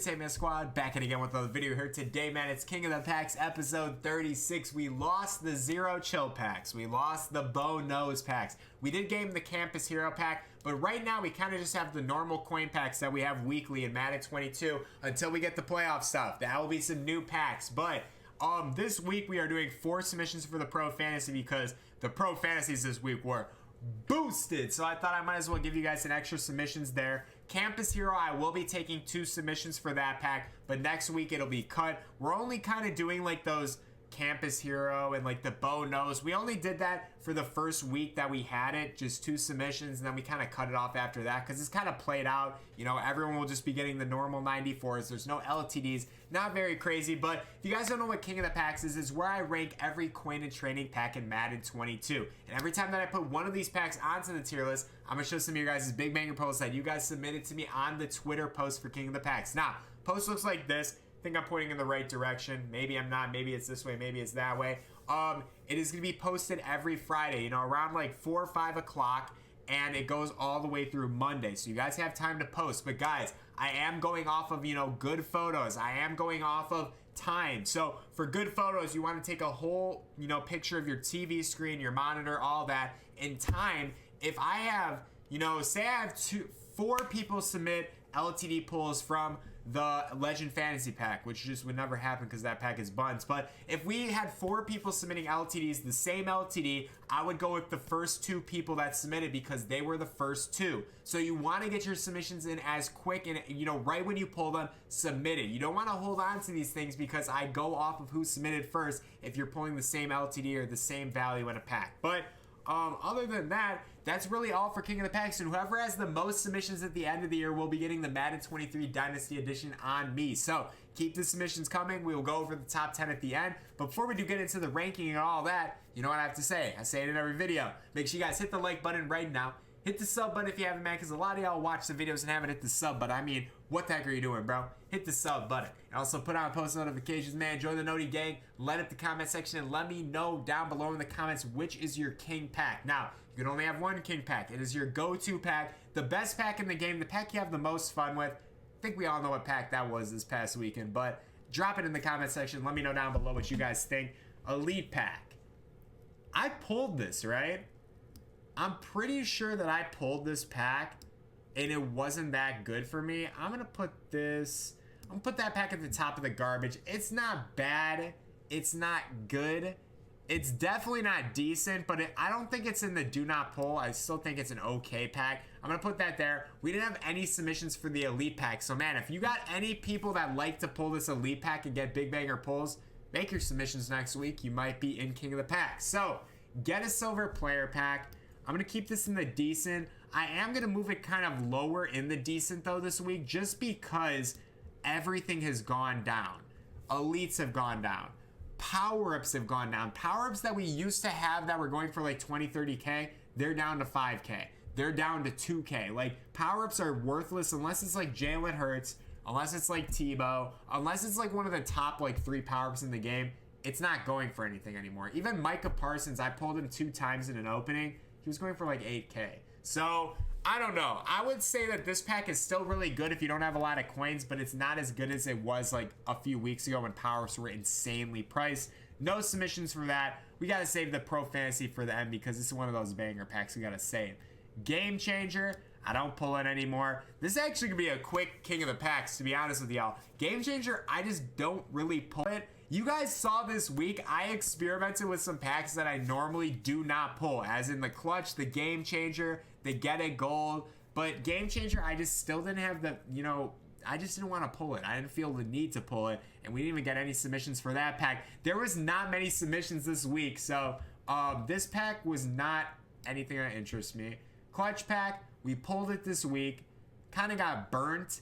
It's Hitman Squad, back in again with another video here today, man. It's King of the Packs, episode 36. We lost the Zero Chill packs. We lost the Bow Nose packs. We did game the Campus Hero pack, but right now we kind of just have the normal coin packs that we have weekly in Madden 22 until we get the playoff stuff. That will be some new packs, but this week we are doing 4 submissions for the Pro Fantasy because the Pro Fantasies this week were boosted, so I thought I might as well give you guys some extra submissions there. Campus Hero, I will be taking 2 submissions for that pack, but next week it'll be cut. We're only kind of doing like those Campus Hero and like the Bow Nose. We only did that for the first week that we had it, just 2 submissions, and then we kind of cut it off after that because it's kind of played out. You know, everyone will just be getting the normal 94s. There's no LTDs, not very crazy. But if you guys don't know what King of the Packs is, it's where I rank every coin and training pack in Madden 22. And every time that I put one of these packs onto the tier list, I'm gonna show some of you guys' big banger posts that you guys submitted to me on the Twitter post for King of the Packs. Now, post looks like this. I think I'm pointing in the right direction. Maybe I'm not. Maybe it's this way. Maybe it's that way. It is going to be posted every Friday, you know, around like 4 or 5 o'clock, and it goes all the way through Monday. So you guys have time to post. But guys, I am going off of, you know, good photos. I am going off of time. So for good photos, you want to take a whole, you know, picture of your TV screen, your monitor, all that. In time, if I have, you know, say I have 4 people submit LTD pulls from the Legend Fantasy pack, which just would never happen because that pack is buns. But if we had 4 people submitting LTDs, the same LTD, I would go with the first 2 people that submitted because they were the first 2. So you want to get your submissions in as quick and, you know, right when you pull them, submit it. You don't want to hold on to these things because I go off of who submitted first if you're pulling the same LTD or the same value in a pack. But other than that, that's really all for King of the Packs, and whoever has the most submissions at the end of the year will be getting the Madden 23 Dynasty Edition on me. So keep the submissions coming. We will go over the top 10 at the end. But before we do get into the ranking and all that, you know what I have to say. I say it in every video. Make sure you guys hit the like button right now. Hit the sub button if you haven't, man, because a lot of y'all watch the videos and haven't hit the sub button. I mean, what the heck are you doing, bro? Hit the sub button. And also put on post notifications, man. Join the Noti gang. Let it the comment section and let me know down below in the comments which is your king pack. Now, you can only have one king pack. It is your go-to pack, the best pack in the game, the pack you have the most fun with. I think we all know what pack that was this past weekend, but drop it in the comment section. Let me know down below what you guys think. Elite pack. I pulled this, right? I'm pretty sure that I pulled this pack and it wasn't that good for me. I'm gonna put that pack at the top of the garbage. It's not bad. It's not good. It's definitely not decent, but I don't think it's in the do not pull. I still think it's an okay pack. I'm gonna put that there. We didn't have any submissions for the elite pack. So man, if you got any people that like to pull this elite pack and get big banger pulls, make your submissions next week. You might be in King of the Pack. So get a silver player pack. I'm going to keep this in the decent. I am going to move it kind of lower in the decent though this week just because everything has gone down. Elites have gone down. Power-ups have gone down. Power-ups that we used to have that were going for like 20, 30K, they're down to 5K. They're down to 2K. Like, power-ups are worthless unless it's like Jalen Hurts, unless it's like Tebow, unless it's like one of the top like 3 power-ups in the game. It's not going for anything anymore. Even Micah Parsons, I pulled him 2 times in an opening. He was going for like 8K. So, I don't know. I would say that this pack is still really good if you don't have a lot of coins, but it's not as good as it was like a few weeks ago when powers were insanely priced. No submissions for that. We got to save the Pro Fantasy for the end because this is one of those banger packs we got to save. Game Changer, I don't pull it anymore. This is actually going to be a quick King of the Packs, to be honest with y'all. Game Changer, I just don't really pull it. You guys saw this week, I experimented with some packs that I normally do not pull, as in the Clutch, the Game Changer, the Get It Gold. But Game Changer, I just still didn't have the, you know, I just didn't want to pull it. I didn't feel the need to pull it, and we didn't even get any submissions for that pack. There was not many submissions this week, so this pack was not anything that interests me. Clutch pack, we pulled it this week, kind of got burnt.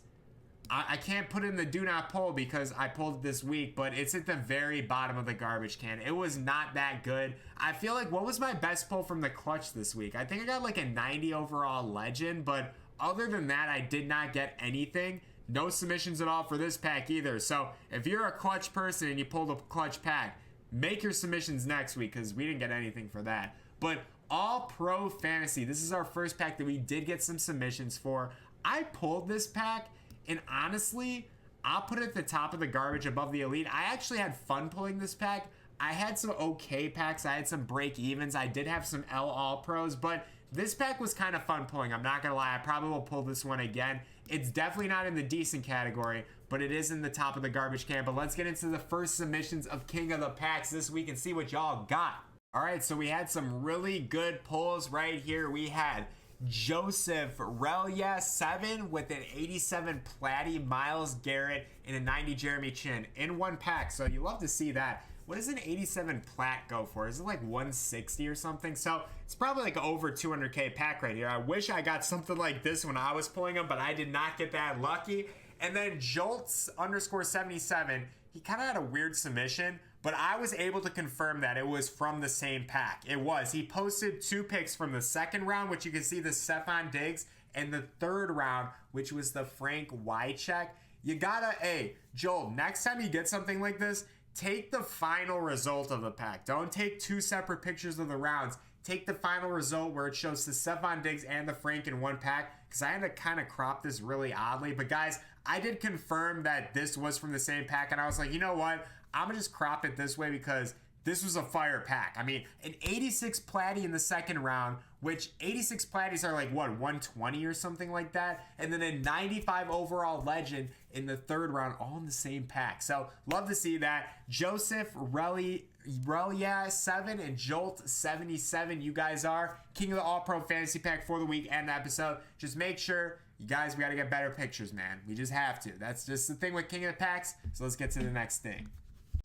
I can't put it in the do not pull because I pulled it this week, but it's at the very bottom of the garbage can. It was not that good. I feel like, what was my best pull from the Clutch this week? I think I got like a 90 overall legend, but other than that, I did not get anything. No submissions at all for this pack either. So if you're a Clutch person and you pulled a Clutch pack, make your submissions next week because we didn't get anything for that. But All Pro Fantasy, this is our first pack that we did get some submissions for. I pulled this pack, and honestly, I'll put it at the top of the garbage above the elite. I actually had fun pulling this pack. I had some okay packs. I had some break evens. I did have some L All Pros, but this pack was kind of fun pulling. I'm not going to lie. I probably will pull this one again. It's definitely not in the decent category, but it is in the top of the garbage can. But let's get into the first submissions of King of the Packs this week and see what y'all got. All right, so we had some really good pulls right here. We had Joseph Relia 7 with an 87 Platty Miles Garrett and a 90 Jeremy Chin in one pack. So you love to see that. What does an 87 plat go for? Is it like 160 or something? So it's probably like over 200K pack right here. I wish I got something like this when I was pulling them, but I did not get that lucky. And then Jolts _ 77, he kind of had a weird submission, but I was able to confirm that it was from the same pack. It was. He posted 2 picks from the second round, which you can see the Stephon Diggs, and the third round, which was the Frank Wycheck. You gotta, Joel, next time you get something like this, take the final result of the pack. Don't take 2 separate pictures of the rounds. Take the final result where it shows the Stephon Diggs and the Frank in one pack, because I had to kind of crop this really oddly. But guys, I did confirm that this was from the same pack, and I was like, you know what? I'm going to just crop it this way because this was a fire pack. I mean, an 86 Platty in the second round, which 86 Platties are like, what, 120 or something like that? And then a 95 overall legend in the third round, all in the same pack. So, love to see that. Joseph Relia 7 and Jolt 77, you guys are King of the All-Pro Fantasy Pack for the week and the episode. Just make sure, you guys, we got to get better pictures, man. We just have to. That's just the thing with King of the Packs. So, let's get to the next thing.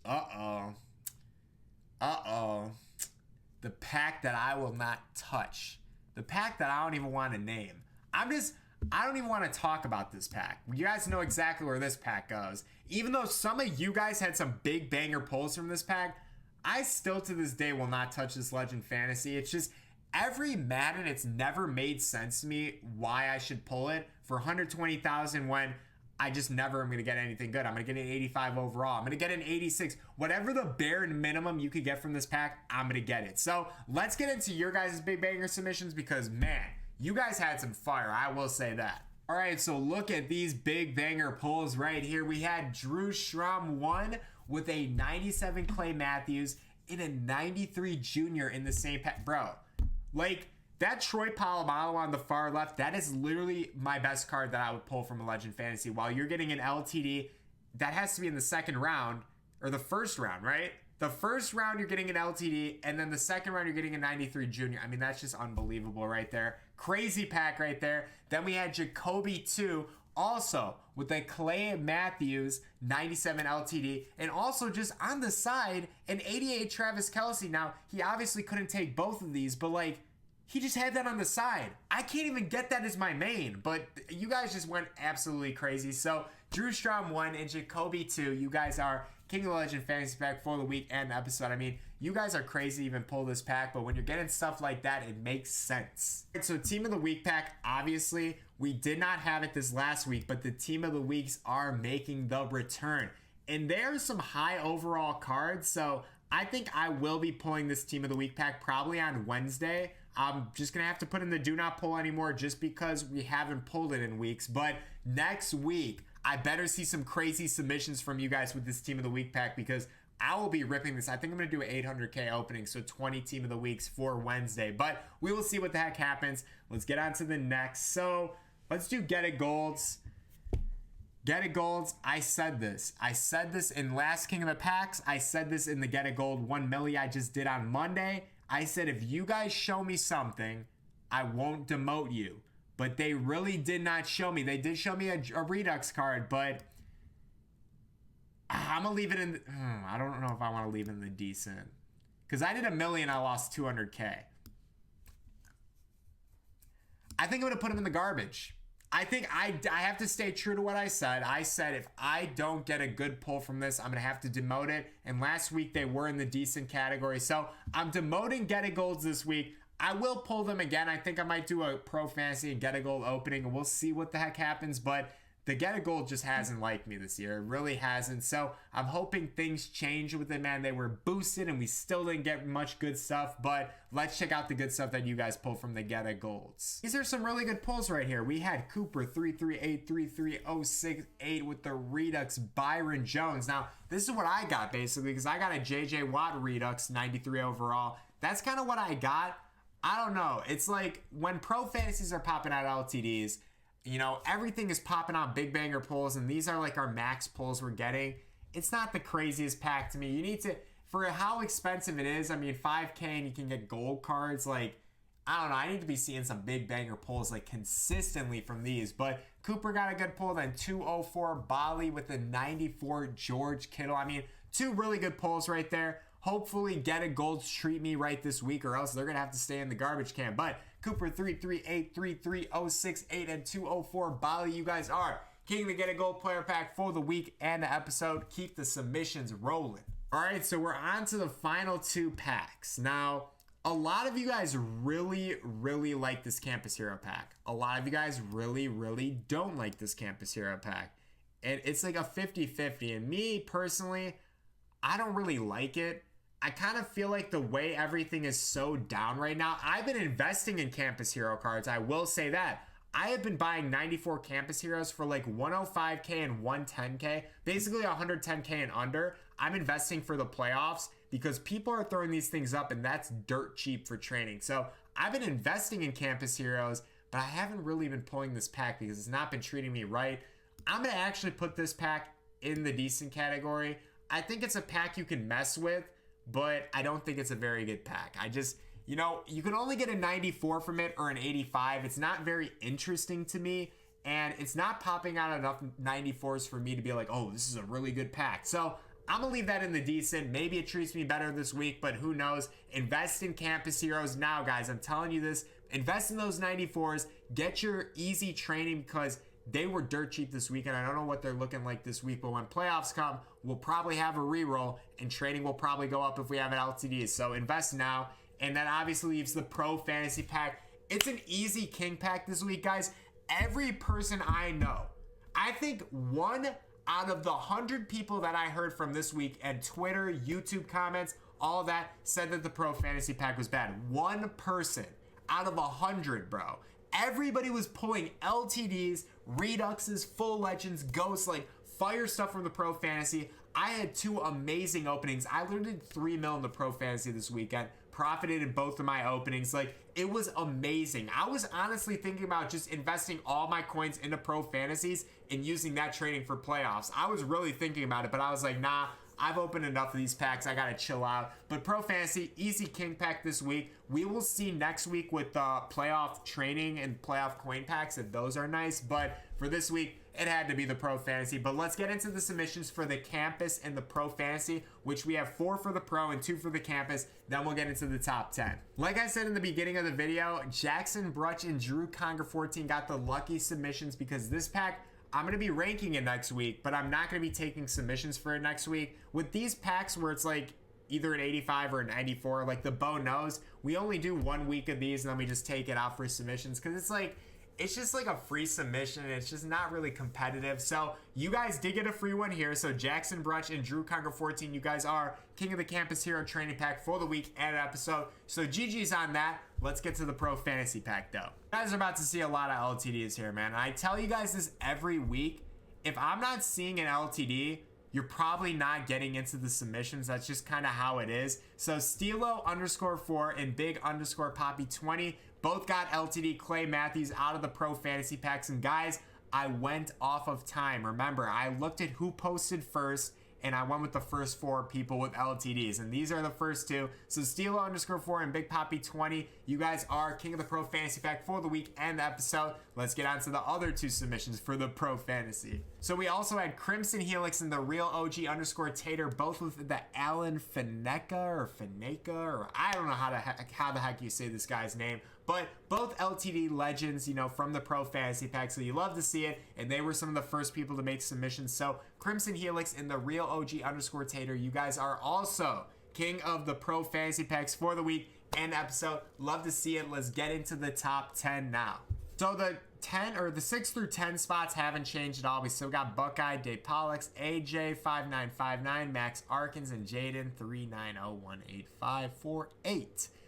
Uh-oh. The pack that I will not touch. The pack that I don't even want to name. I don't even want to talk about this pack. You guys know exactly where this pack goes. Even though some of you guys had some big banger pulls from this pack, I still to this day will not touch this Legend Fantasy. It's just, every Madden, it's never made sense to me why I should pull it for 120,000 when I just never am going to get anything good. I'm going to get an 85 overall. I'm going to get an 86. Whatever the bare minimum you could get from this pack, I'm going to get it. So let's get into your guys' big banger submissions because, man, you guys had some fire. I will say that. All right, so look at these big banger pulls right here. We had Drew Schramm 1 with a 97 Clay Matthews and a 93 Junior in the same pack. Bro, like, that Troy Polamalu on the far left, that is literally my best card that I would pull from a Legend Fantasy. While you're getting an LTD, that has to be in the second round, or the first round, right? The first round, you're getting an LTD, and then the second round, you're getting a 93 Junior. I mean, that's just unbelievable right there. Crazy pack right there. Then we had Jacoby 2, also with a Clay Matthews 97 LTD, and also just on the side, an 88 Travis Kelce. Now, he obviously couldn't take both of these, but like, he just had that on the side. I can't even get that as my main, but you guys just went absolutely crazy. So, Drew Strom 1 and Jacoby 2, you guys are King of the Legend Fantasy Pack for the week and the episode. I mean, you guys are crazy to even pull this pack, but when you're getting stuff like that, it makes sense. So, Team of the Week pack, obviously, we did not have it this last week, but the Team of the Weeks are making the return. And there's some high overall cards, so I think I will be pulling this Team of the Week pack probably on Wednesday. I'm just going to have to put in the do not pull anymore just because we haven't pulled it in weeks. But next week, I better see some crazy submissions from you guys with this Team of the Week pack because I will be ripping this. I think I'm going to do an 800K opening, so 20 Team of the Weeks for Wednesday. But we will see what the heck happens. Let's get on to the next. So let's do Get It Golds. Get It Golds, I said this. I said this in last King of the Packs. I said this in the Get It Gold 1 milli I just did on Monday. I said, if you guys show me something, I won't demote you. But they really did not show me. They did show me a Redux card, but I'm going to leave it in. I don't know if I want to leave it in the decent. Because I did a million, I lost 200K. I think I'm going to put them in the garbage. I think I have to stay true to what I said. I said if I don't get a good pull from this, I'm going to have to demote it. And last week they were in the decent category. So I'm demoting Get It Golds this week. I will pull them again. I think I might do a Pro Fantasy and Get It Gold opening and we'll see what the heck happens. But the Get a Gold just hasn't liked me this year. It really hasn't. So I'm hoping things change with it, man. They were boosted and we still didn't get much good stuff, but let's check out the good stuff that you guys pulled from the Get a Golds. These are some really good pulls right here. We had Cooper 338-33068 with the Redux Byron Jones. Now, this is what I got basically because I got a JJ Watt Redux 93 overall. That's kind of what I got. I don't know. It's like when pro fantasies are popping out LTDs, you know, everything is popping out big banger pulls, and these are like our max pulls we're getting. It's not the craziest pack to me. You need to, for how expensive it is, I mean, 5K and you can get gold cards. Like, I don't know. I need to be seeing some big banger pulls like consistently from these. But Cooper got a good pull. Then 204 Bali with the 94 George Kittle. I mean, two really good pulls right there. Hopefully Get a Golds treat me right this week, or else they're going to have to stay in the garbage can. But Cooper 338-33068 and 204 Bali, you guys are king of the Get a Gold player pack for the week and the episode. Keep the submissions rolling. All right, so we're on to the final two packs. Now, a lot of you guys really like this Campus Hero pack. A lot of you guys really don't like this Campus Hero pack. And it's like a 50-50. And me, personally, I don't really like it. I kind of feel like the way everything is so down right now, I've been investing in Campus Hero cards. I will say that. I have been buying 94 Campus Heroes for like 105K and 110K, basically 110K and under. I'm investing for the playoffs because people are throwing these things up and that's dirt cheap for training. So I've been investing in Campus Heroes, but I haven't really been pulling this pack because it's not been treating me right. I'm going to actually put this pack in the decent category. I think it's a pack you can mess with, but I don't think it's a very good pack. I just, you know, you can only get a 94 from it or an 85. It's not very interesting to me, and it's not popping out enough 94s for me to be like, oh, this is a really good pack. So I'm going to leave that in the decent. Maybe it treats me better this week, but who knows? Invest in Campus Heroes now, guys. I'm telling you this. Invest in those 94s. Get your easy training because they were dirt cheap this week, and I don't know what they're looking like this week, but when playoffs come, we'll probably have a reroll, and trading will probably go up if we have an LTD. So invest now, and that obviously leaves the Pro Fantasy Pack. It's an easy King Pack this week, guys. Every person I know, I think 1 out of the 100 people that I heard from this week, and Twitter, YouTube comments, all that, said that the Pro Fantasy Pack was bad. 1 person out of 100, bro. Everybody was pulling LTDs, Reduxes, Full Legends, Ghosts, like fire stuff from the Pro Fantasy. I had 2 amazing openings. I literally did 3 mil in the Pro Fantasy this weekend. Profited in both of my openings. Like, it was amazing. I was honestly thinking about just investing all my coins into Pro Fantasies and using that trading for playoffs. I was really thinking about it, but I was like, nah, I've opened enough of these packs. I gotta chill out. But Pro Fantasy, easy King pack this week. We will see next week with playoff training and playoff coin packs if those are nice. But for this week, it had to be the Pro Fantasy. But let's get into the submissions for the Campus and the Pro Fantasy, which we have 4 for the Pro and 2 for the Campus. Then we'll get into the top 10. Like I said in the beginning of the video, Jackson Brutch and Drew Conger 14 got the lucky submissions because this pack, I'm going to be ranking it next week, but I'm not going to be taking submissions for it next week. With these packs where it's like either an 85 or a 94, like the Bo knows, we only do 1 week of these and then we just take it out for submissions because it's just like a free submission and it's just not really competitive. So you guys did get a free one here. So Jackson Brutch and Drew Conger 14, you guys are king of the Campus Hero training pack for the week and episode. So GG's on that. Let's get to the Pro Fantasy pack though. You guys are about to see a lot of LTDs here, man. I tell you guys this every week. If I'm not seeing an LTD, you're probably not getting into the submissions. That's just kind of how it is. So Stilo_4 and Big_Poppy20 both got LTD Clay Matthews out of the Pro Fantasy packs. And guys, I went off of time. Remember, I looked at who posted first and I went with the first 4 people with LTDs, and these are the first 2. So Stilo_4 and Big Poppy 20, you guys are king of the Pro Fantasy pack for the week and the episode. Let's get on to the other 2 submissions for the Pro Fantasy. So we also had Crimson Helix and the Real OG_Tater, both with the Alan Faneka or I don't know how the heck you say this guy's name. But both LTD legends, you know, from the Pro Fantasy pack, so you love to see it, and they were some of the first people to make submissions. So Crimson Helix and the Real OG_Tater, you guys are also king of the Pro Fantasy packs for the week and episode. Love to see it. Let's get into the top 10 now. So the 6 through 10 spots haven't changed at all. We still got Buckeye, Dave Pollux, AJ 5959, Max Arkins, and Jaden 3901854.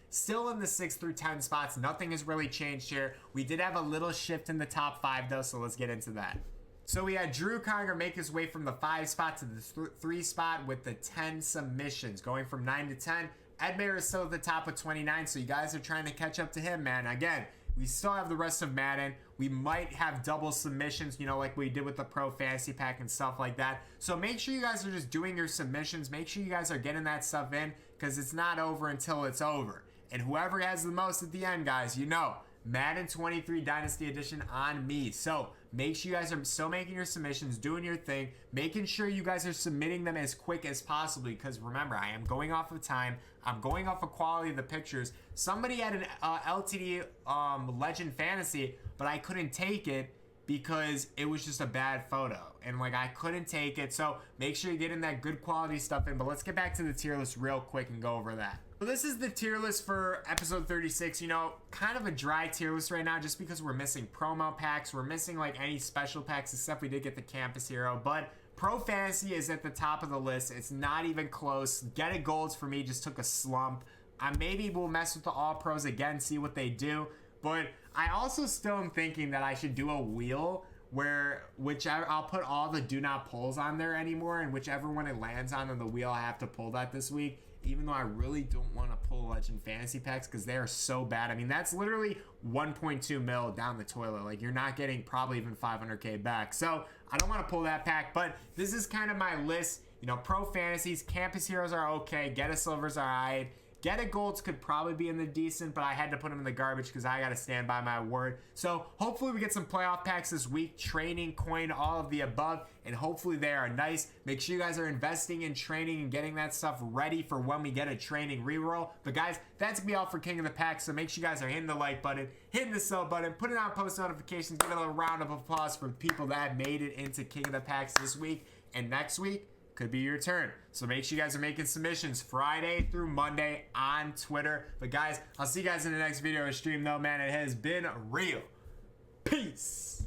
Still in the 6 through 10 spots. Nothing has really changed here. We did have a little shift in the top 5 though, so let's get into that. So we had Drew Conger make his way from the 5 spot to the 3 spot with the 10 submissions, going from 9 to 10. Ed Mayer is still at the top with 29, so you guys are trying to catch up to him, man. Again, we still have the rest of Madden. We might have double submissions, you know, like we did with the Pro Fantasy Pack and stuff like that. So make sure you guys are just doing your submissions. Make sure you guys are getting that stuff in, because it's not over until it's over. And whoever has the most at the end, guys, you know, Madden 23 Dynasty Edition on me. So make sure you guys are still making your submissions, doing your thing, making sure you guys are submitting them as quick as possible, because remember, I am going off of time. I'm going off of quality of the pictures. Somebody had an LTD Legend Fantasy, but I couldn't take it because it was just a bad photo. And like, I couldn't take it. So make sure you're getting that good quality stuff in. But let's get back to the tier list real quick and go over that. So this is the tier list for episode 36. You know, kind of a dry tier list right now just because we're missing promo packs. We're missing like any special packs, except we did get the Campus Hero. But Pro Fantasy is at the top of the list. It's not even close. Get It Golds for me just took a slump. Maybe we'll mess with the All Pros again, see what they do. But I also still am thinking that I should do a wheel where I'll put all the do not pulls on there anymore, and whichever one it lands on the wheel, I have to pull that this week. Even though I really don't want to pull Legend Fantasy Packs because they are so bad. I mean, that's literally 1.2 mil down the toilet. Like, you're not getting probably even 500K back. So I don't want to pull that pack, but this is kind of my list. You know, Pro Fantasies, Campus Heroes are okay. Get a Silvers are alright. Get It Golds could probably be in the decent, but I had to put them in the garbage because I got to stand by my word. So hopefully we get some playoff packs this week, training, coin, all of the above, and hopefully they are nice. Make sure you guys are investing in training and getting that stuff ready for when we get a training reroll. But guys, that's going to be all for King of the Pack, so make sure you guys are hitting the like button, hitting the sub button, putting on post notifications, give it a round of applause for the people that made it into King of the Packs this week. And next week could be your turn. So make sure you guys are making submissions Friday through Monday on Twitter. But guys, I'll see you guys in the next video or stream though, man. It has been real. Peace.